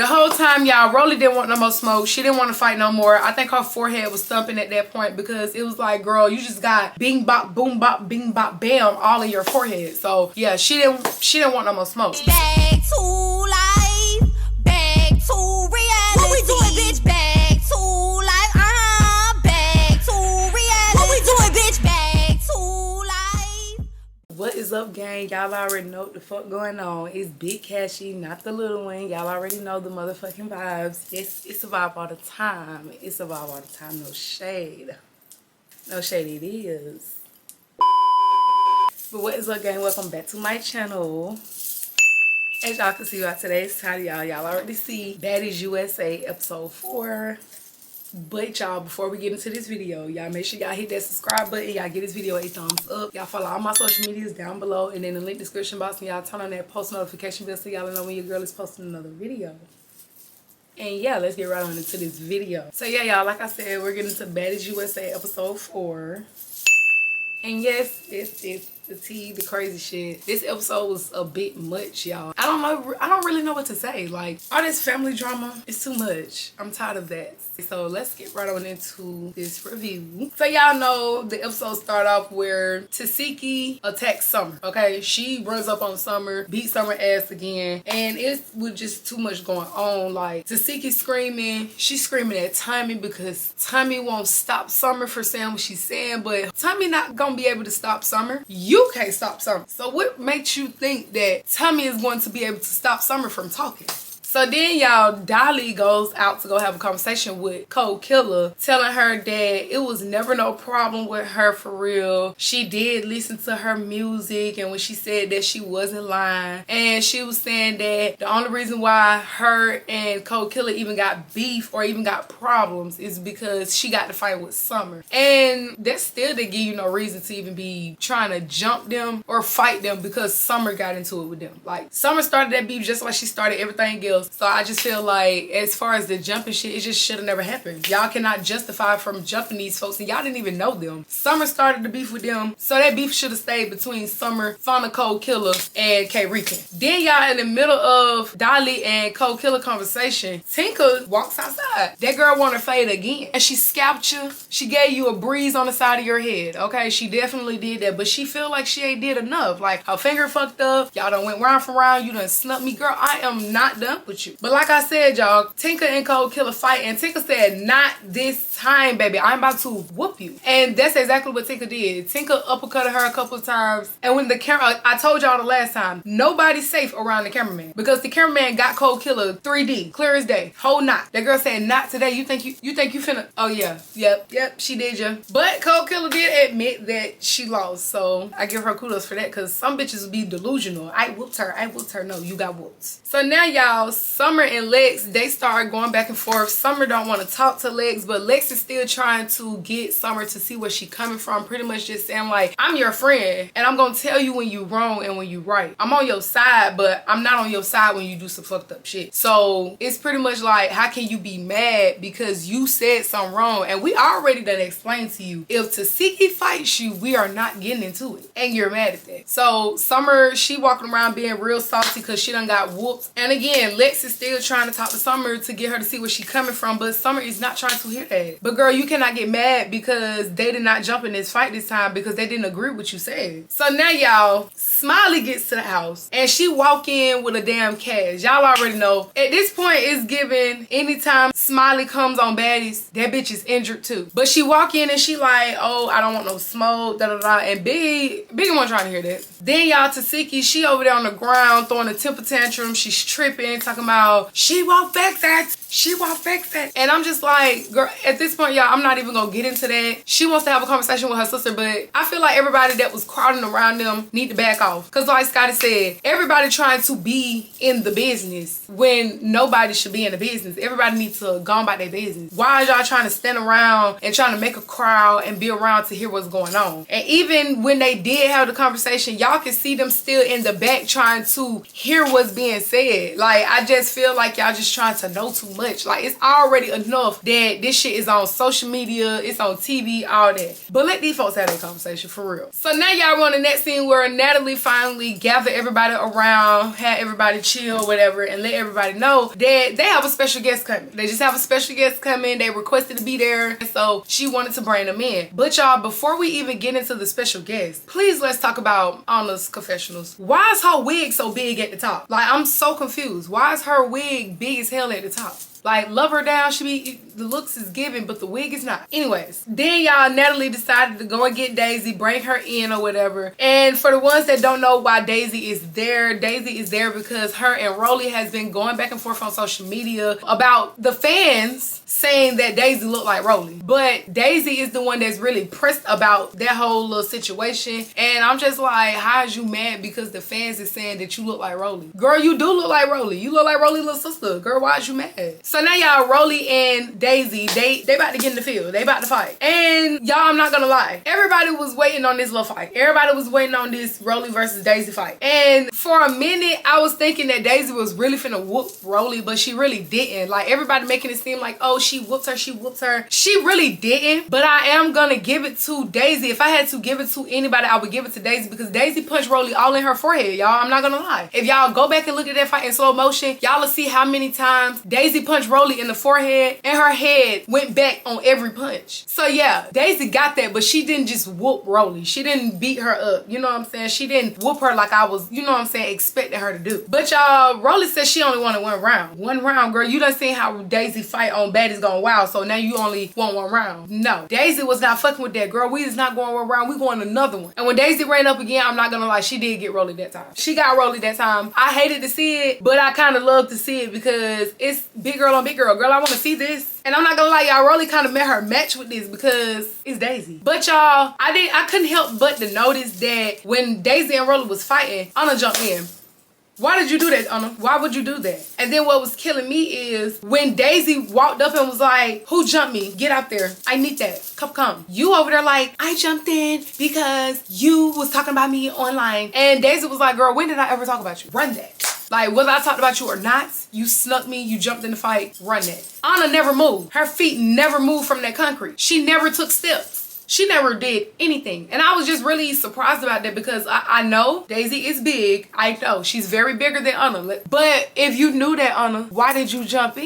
The whole time, y'all, Rollie didn't want no more smoke. She didn't want to fight no more. I think her forehead was thumping at that point because it was like, girl, you just got bing bop, boom bop, bing bop, bam all in your forehead. So yeah, she didn't want no more smoke. Back to life, back to reality. What we doing, bitch? Back to life, back to reality. What we doing, bitch? Back to life. What is up, gang? Y'all already know what the fuck going on. It's Big Cashy, not the little one. Y'all already know the motherfucking vibes. Yes, it's a vibe all the time. It's a vibe all the time. No shade. No shade it is. But what is up, gang? Welcome back to my channel. As y'all can see by today's title, y'all already see Baddies USA episode 4. But y'all, before we get into this video, y'all make sure y'all hit that subscribe button. Y'all give this video a thumbs up. Y'all follow all my social medias down below and in the link description box. And y'all turn on that post notification bell so y'all know when your girl is posting another video. And yeah, let's get right on into this video. So yeah, y'all, like I said, we're getting into Baddies USA episode 4. And yes, it's the tea, the crazy shit. This episode was a bit much, y'all. I don't really know what to say. Like, all this family drama is too much. I'm tired of that. So let's get right on into this review. So y'all know the episode start off where Tiki attacks Summer. Okay, she runs up on Summer, beats Summer ass again, and it was just too much going on. Like, Tiki screaming, she's screaming at Tommy because Tommy won't stop Summer for saying what she's saying, but Tommy not gonna be able to stop Summer. You can't stop Summer. So what makes you think that Tommy is going to be able to stop Summer from talking? So then, y'all, Dolly goes out to go have a conversation with Cold Killer, telling her that it was never no problem with her for real. She did listen to her music, and when she said that, she wasn't lying. And she was saying that the only reason why her and Cold Killer even got beef or even got problems is because she got to fight with Summer. And that still didn't give you no reason to even be trying to jump them or fight them because Summer got into it with them. Like, Summer started that beef just like she started everything else. So I just feel like, as far as the jumping shit, it just should have never happened. Y'all cannot justify from jumping these folks, and y'all didn't even know them. Summer started the beef with them, so that beef should have stayed between Summer, Fauna Cold Killer, and K Rican. Then y'all, in the middle of Dolly and Cold Killer conversation, Tinker walks outside. That girl want to fade again, and she scalped you. She gave you a breeze on the side of your head. Okay, she definitely did that, but she feel like she ain't did enough. Like, her finger fucked up. Y'all done went round for round. You done snubbed me, girl. I am not done with you. But like I said, y'all, Tinker and Cold Killer fight, and Tinker said, not this time, baby. I'm about to whoop you. And that's exactly what Tinker did. Tinker uppercutted her a couple of times. And when the camera, I told y'all the last time, nobody's safe around the cameraman because the cameraman got Cold Killer 3D, clear as day, whole knot. That girl said, not today. You think you finna, oh yeah, yep, she did ya. But Cold Killer did admit that she lost. So I give her kudos for that because some bitches be delusional. I whooped her. No, you got whooped. So now, y'all, Summer and Lex, they start going back and forth. Summer don't want to talk to Lex, but Lex is still trying to get Summer to see where she coming from. Pretty much just saying, like, I'm your friend, and I'm gonna tell you when you wrong and when you right. I'm on your side, but I'm not on your side when you do some fucked up shit. So it's pretty much like, how can you be mad because you said something wrong? And we already done explained to you, if Tiki fights you, we are not getting into it, and you're mad at that. So Summer, she walking around being real salty because she done got whooped. And again, Lex is still trying to talk to Summer to get her to see where she coming from, but Summer is not trying to hear that. But girl, you cannot get mad because they did not jump in this fight this time because they didn't agree with what you said. So now, y'all, Smiley gets to the house and she walk in with a damn cash. Y'all already know. At this point, it's given anytime Smiley comes on Baddies, that bitch is injured too. But she walk in and she like, oh, I don't want no smoke, da da da. And Biggie wasn't trying to hear that. Then y'all, Tiki, she over there on the ground throwing a temper tantrum. She's tripping, talking about, she won't fix that. She won't fix it. And I'm just like, girl, at this point, y'all, I'm not even gonna get into that. She wants to have a conversation with her sister, but I feel like everybody that was crowding around them need to back off. Cause like Scotty said, everybody trying to be in the business when nobody should be in the business. Everybody needs to go about their business. Why is y'all trying to stand around and trying to make a crowd and be around to hear what's going on? And even when they did have the conversation, y'all can see them still in the back trying to hear what's being said. Like, I just feel like y'all just trying to know too much. Like, it's already enough that this shit is on social media, it's on TV, all that. But let these folks have that conversation for real. So now y'all on the next scene where Natalie finally gathered everybody around, had everybody chill, whatever, and let everybody know that they have a special guest coming. They just have a special guest coming. They requested to be there, and so she wanted to bring them in. But y'all, before we even get into the special guest, please let's talk about Anna's confessionals. Why is her wig so big at the top? Like, I'm so confused. Why is her wig big as hell at the top? Like, love her down, the looks is given, but the wig is not. Anyways, then y'all, Natalie decided to go and get Daisy, bring her in or whatever. And for the ones that don't know why Daisy is there because her and Rollie has been going back and forth on social media about the fans saying that Daisy looked like Rollie. But Daisy is the one that's really pressed about that whole little situation. And I'm just like, how is you mad because the fans is saying that you look like Rollie? Girl, you do look like Rollie. You look like Rollie's little sister. Girl, why is you mad? So now y'all, Rollie and Daisy, they about to get in the field. They about to fight. And y'all, I'm not gonna lie. Everybody was waiting on this little fight. Everybody was waiting on this Rollie versus Daisy fight. And for a minute, I was thinking that Daisy was really finna whoop Rollie, but she really didn't. Like, everybody making it seem like, oh, she whooped her, she whooped her. She really didn't. But I am gonna give it to Daisy. If I had to give it to anybody, I would give it to Daisy because Daisy punched Rollie all in her forehead, y'all. I'm not gonna lie. If y'all go back and look at that fight in slow motion, y'all will see how many times Daisy punched Rollie in the forehead and her head went back on every punch. So yeah, Daisy got that, but she didn't just whoop Rollie. She didn't beat her up. You know what I'm saying? She didn't whoop her like I was, you know what I'm saying, expecting her to do. But y'all, Rollie said she only wanted one round. One round, girl. You done seen how Daisy fight on Baddies Gone Wild, so now you only want one round. No, Daisy was not fucking with that, girl. We is not going one round. We going another one. And when Daisy ran up again, I'm not gonna lie, she did get Rollie that time. She got Rollie that time. I hated to see it, but I kind of love to see it because it's big girl on big girl. Girl, I want to see this. And I'm not gonna lie, y'all, Rollie kind of met her match with this because it's Daisy. But y'all, I couldn't help but to notice that when Daisy and Rollie was fighting, Anna jumped in. Why did you do that, Anna? Why would you do that? And then what was killing me is when Daisy walked up and was like, who jumped me? Get out there. I need that. Come. You over there like, I jumped in because you was talking about me online. And Daisy was like, girl, when did I ever talk about you? Run that. Like, whether I talked about you or not, you snuck me, you jumped in the fight, run that. Anna never moved. Her feet never moved from that concrete. She never took steps. She never did anything. And I was just really surprised about that because I know Daisy is big. I know she's very bigger than Anna. But if you knew that, Anna, why did you jump in?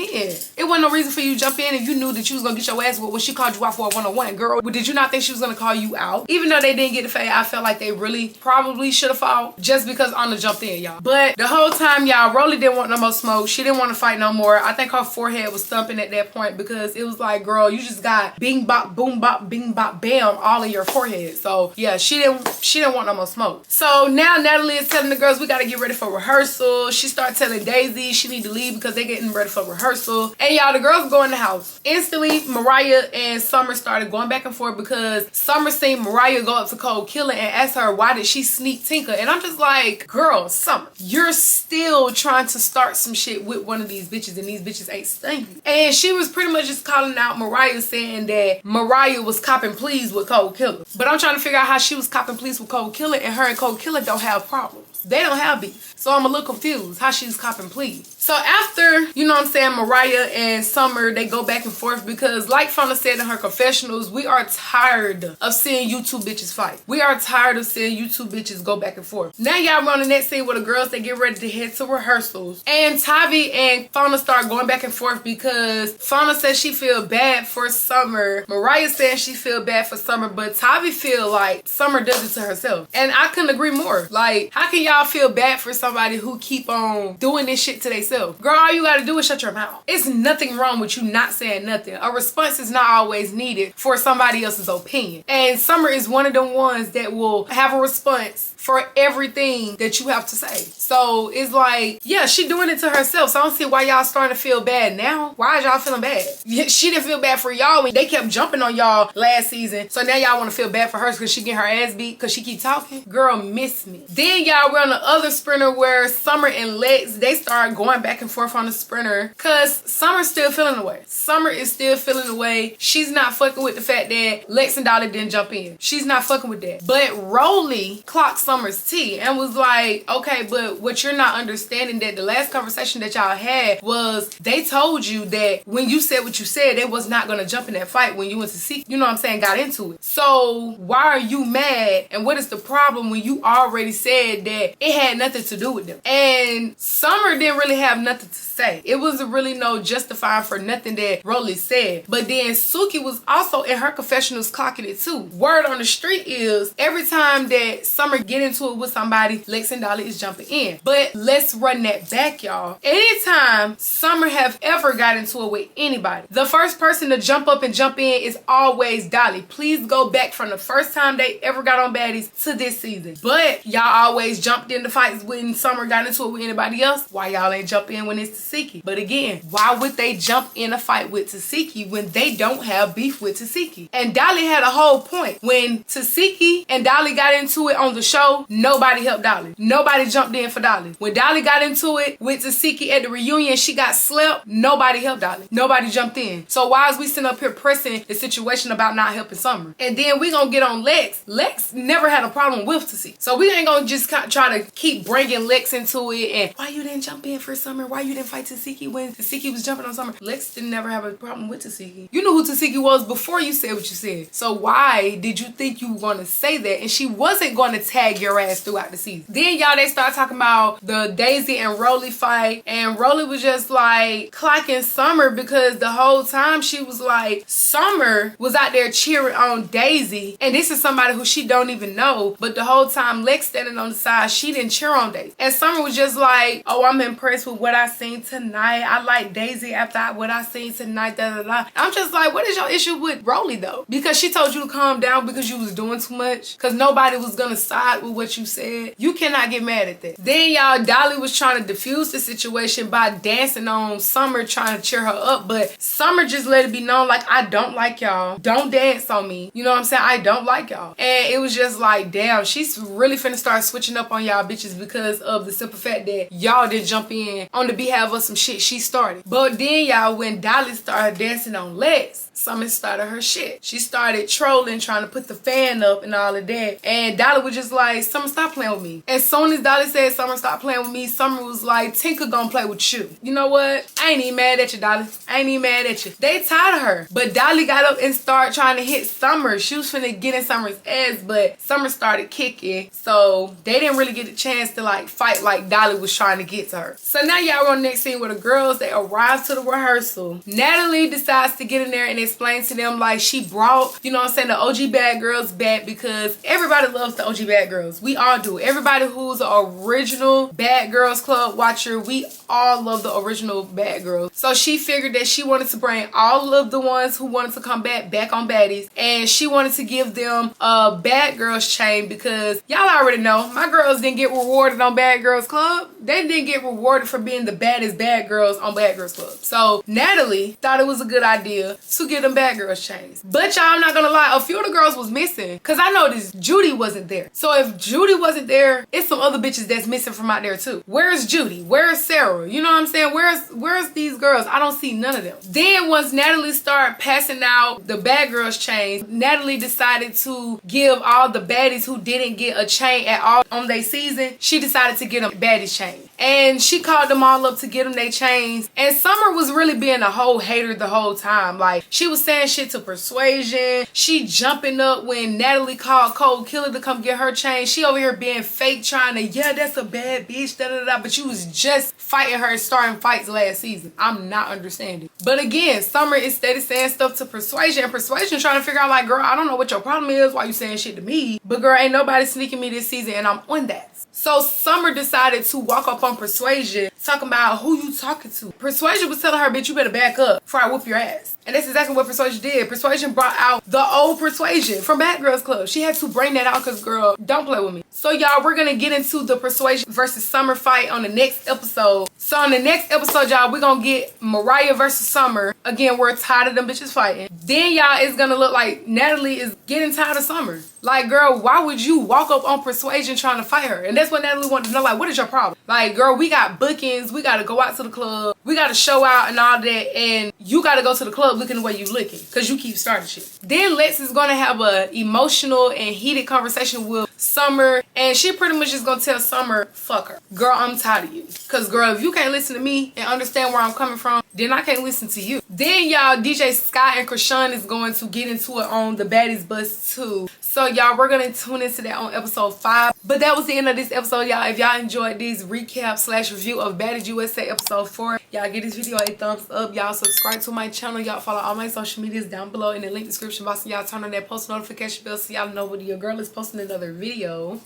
It wasn't no reason for you to jump in if you knew that you was gonna get your ass whooped when she called you out for a one-on-one. Girl, did you not think she was gonna call you out? Even though they didn't get the fight, I felt like they really probably should have fought just because Anna jumped in, y'all. But the whole time, y'all, Rollie didn't want no more smoke. She didn't want to fight no more. I think her forehead was thumping at that point because it was like, girl, you just got bing bop, boom bop, bing bop, bam, all in your forehead. So yeah, she didn't want no more smoke. So now Natalie is telling the girls we gotta get ready for rehearsal. She started telling Daisy she need to leave because they're getting ready for rehearsal. And y'all, the girls go in the house. Instantly, Mariah and Summer started going back and forth because Summer seen Mariah go up to Cold Killer and ask her why did she sneak Tinker. And I'm just like, girl, Summer, you're still trying to start some shit with one of these bitches and these bitches ain't stunning you. And she was pretty much just calling out Mariah, saying that Mariah was copping pleas with Cold Killer. But I'm trying to figure out how she was copping pleas with Cold Killer and her and Cold Killer don't have problems. They don't have beef. So I'm a little confused how she's copping pleas. So after, you know what I'm saying, Mariah and Summer, they go back and forth because like Fauna said in her confessionals, we are tired of seeing you two bitches fight. We are tired of seeing you two bitches go back and forth. Now y'all run the next scene where the girls, they get ready to head to rehearsals. And Tavi and Fauna start going back and forth because Fauna says she feel bad for Summer. Mariah says she feel bad for Summer, but Tavi feel like Summer does it to herself. And I couldn't agree more. Like, how can y'all feel bad for somebody who keep on doing this shit to themselves? Girl, all you gotta do is shut your mouth. It's nothing wrong with you not saying nothing. A response is not always needed for somebody else's opinion. And Summer is one of them ones that will have a response for everything that you have to say. So it's like, yeah, she doing it to herself. So I don't see why y'all starting to feel bad now. Why is y'all feeling bad? She didn't feel bad for y'all when they kept jumping on y'all last season. So now y'all want to feel bad for her because she getting her ass beat because she keep talking. Girl, miss me. Then y'all were on the other sprinter where Summer and Lex, they start going back and forth on the sprinter because Summer's still feeling the way. Summer is still feeling the way. She's not fucking with the fact that Lex and Dolly didn't jump in. She's not fucking with that. But Rollie clocked Summer Summer's tea and was like, okay, but what you're not understanding, that the last conversation that y'all had was they told you that when you said what you said, they was not gonna jump in that fight when you went to see, you know what I'm saying, got into it. So why are you mad, and what is the problem when you already said that it had nothing to do with them? And Summer didn't really have nothing to say. It wasn't really no justifying for nothing that Rollie said. But then Suki was also in her confessionals clocking it too. Word on the street is every time that Summer get into it with somebody, Lex and Dolly is jumping in. But let's run that back, y'all. Anytime Summer have ever got into it with anybody, the first person to jump up and jump in is always Dolly. Please go back from the first time they ever got on Baddies to this season. But y'all always jumped into fights when Summer got into it with anybody else. Why y'all ain't jump in when it's Tasiki? But again, why would they jump in a fight with Tasiki when they don't have beef with Tasiki? And Dolly had a whole point. When Tasiki and Dolly got into it on the show, nobody helped Dolly. Nobody jumped in for Dolly. When Dolly got into it with Tasiki at the reunion, she got slept, nobody helped Dolly. Nobody jumped in. So why is we sitting up here pressing the situation about not helping Summer? And then we gonna get on Lex. Lex never had a problem with Tasiki. So we ain't gonna just try to keep bringing Lex into it and why you didn't jump in for Summer? Why you didn't fight Tasiki when Tasiki was jumping on Summer? Lex didn't never have a problem with Tasiki. You knew who Tasiki was before you said what you said. So why did you think you were gonna say that? And she wasn't gonna tag your ass throughout the season. Then y'all, they start talking about the Daisy and Rollie fight, and Rollie was just like clocking Summer because the whole time she was like, Summer was out there cheering on Daisy, and this is somebody who she don't even know, but the whole time Lex standing on the side, she didn't cheer on Daisy. And Summer was just like, oh, I'm impressed with what I seen tonight. I like Daisy after what I seen tonight, da da da. I'm just like, what is your issue with Rollie though? Because she told you to calm down because you was doing too much, because nobody was gonna side with what you said. You cannot get mad at that. Then y'all, Dolly was trying to diffuse the situation by dancing on Summer, trying to cheer her up, but Summer just let it be known like, I don't like y'all. Don't dance on me. You know what I'm saying? I don't like y'all. And it was just like, damn, she's really finna start switching up on y'all bitches because of the simple fact that y'all did jump in on the behalf of some shit she started. But then y'all, when Dolly started dancing on Lex, Summer started her shit. She started trolling, trying to put the fan up and all of that. And Dolly was just like, Summer, stop playing with me. As soon as Dolly said, Summer, stop playing with me, Summer was like, Tinker gonna play with you. You know what? I ain't even mad at you, Dolly. I ain't even mad at you. They tired of her. But Dolly got up and started trying to hit Summer. She was finna get in Summer's ass, but Summer started kicking. So they didn't really get a chance to like fight like Dolly was trying to get to her. So now y'all on the next scene with the girls. They arrive to the rehearsal. Natalie decides to get in there and explain to them like she brought, you know what I'm saying, the OG bad girls back because everybody loves the OG bad girls. We all do. Everybody who's an original Bad Girls Club watcher, we all love the original Bad Girls. So she figured that she wanted to bring all of the ones who wanted to come back on Baddies, and she wanted to give them a Bad Girls chain because y'all already know my girls didn't get rewarded on Bad Girls Club. They didn't get rewarded for being the baddest bad girls on Bad Girls Club. So Natalie thought it was a good idea to get them Bad Girls chains. But y'all, I'm not gonna lie, a few of the girls was missing because I noticed Judy wasn't there. So if Judy wasn't there, it's some other bitches that's missing from out there too. Where's Judy? Where's Sarah? You know what I'm saying? Where's these girls? I don't see none of them. Then once Natalie started passing out the Bad Girls chains, Natalie decided to give all the baddies who didn't get a chain at all on their season, she decided to get them baddies chains. And she called them all up to get them their chains. And Summer was really being a whole hater the whole time. Like, she was saying shit to Persuasion. She jumping up when Natalie called Cold Killer to come get her chain. She over here being fake, trying to, yeah, that's a bad bitch, da da da. But you was just fighting her, starting fights last season. I'm not understanding. But again, Summer is steady saying stuff to Persuasion. And Persuasion trying to figure out like, girl, I don't know what your problem is, why you saying shit to me. But girl, ain't nobody sneaking me this season and I'm on that. So Summer decided to walk up on Persuasion, talking about who you talking to. Persuasion was telling her, bitch, you better back up before I whoop your ass. And that's exactly what Persuasion did. Persuasion brought out the old Persuasion from Bad Girls Club. She had to bring that out because, girl, don't play with me. So y'all, we're going to get into the Persuasion versus Summer fight on the next episode. So on the next episode, y'all, we're going to get Mariah versus Summer. Again, we're tired of them bitches fighting. Then, y'all, it's going to look like Natalie is getting tired of Summer. Like, girl, why would you walk up on Persuasion trying to fight her? And that's what Natalie wanted to know. Like, what is your problem? Like, girl, we got bookings. We got to go out to the club. We got to show out and all that. And you got to go to the club looking the way you looking because you keep starting shit. Then Lex is going to have a emotional and heated conversation with Summer, and she pretty much just gonna tell Summer, fuck her. Girl, I'm tired of you. Cause girl, if you can't listen to me and understand where I'm coming from, then I can't listen to you. Then y'all, DJ Sky and Krishan is going to get into it on the Baddies bus too. So y'all, we're gonna tune into that on episode 5. But that was the end of this episode, y'all. If y'all enjoyed this recap / review of Baddies USA episode 4, y'all give this video a thumbs up. Y'all subscribe to my channel. Y'all follow all my social medias down below in the link description box. And y'all turn on that post notification bell so y'all know when your girl is posting another video.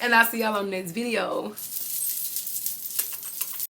And I'll see y'all on the next video.